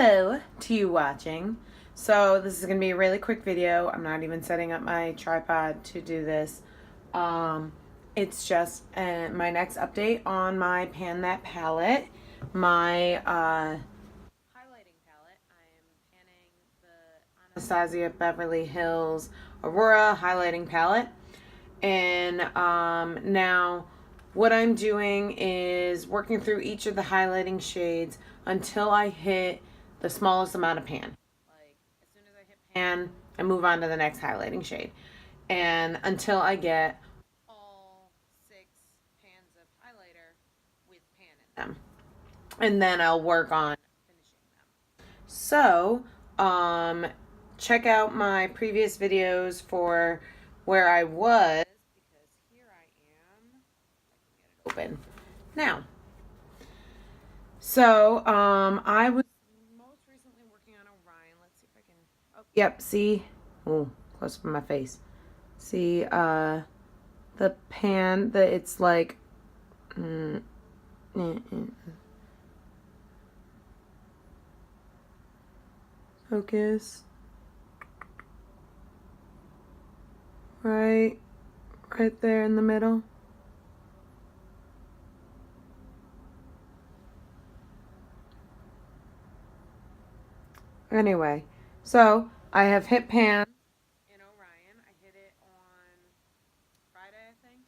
Hello to you watching. So this is going to be a really quick video. I'm not even setting up my tripod to do this. It's just my next update on my Pan That palette. My highlighting palette. I am panning the Anastasia Beverly Hills Aurora highlighting palette. And now what I'm doing is working through each of the highlighting shades until I hit the smallest amount of pan. Like, as soon as I hit pan, I move on to the next highlighting shade. And until I get all 6 pans of highlighter with pan in them. And then I'll work on finishing them. So, check out my previous videos for where I was. Because here I am. I can get it open now. So, I was most recently working on Orion. Let's see if I can. Oh, yep. See, oh, close up in my face. See, the pan. It's like, focus. Right there in the middle. Anyway, so I have hit pan in Orion. I hit it on Friday, I think.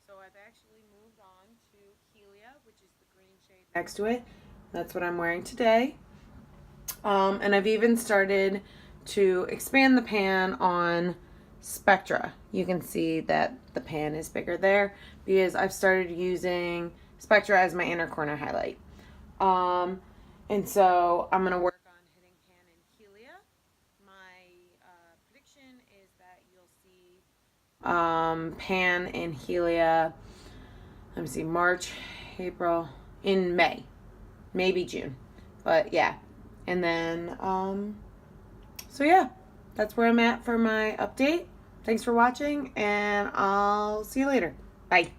So I've actually moved on to Helia, which is the green shade next to it. That's what I'm wearing today. And I've even started to expand the pan on Spectra. You can see that the pan is bigger there because I've started using Spectra as my inner corner highlight. And so I'm going to work pan in Helia, let me see, March, April, in May, maybe June, but yeah. And then, so yeah, that's where I'm at for my update. Thanks for watching, and I'll see you later. Bye.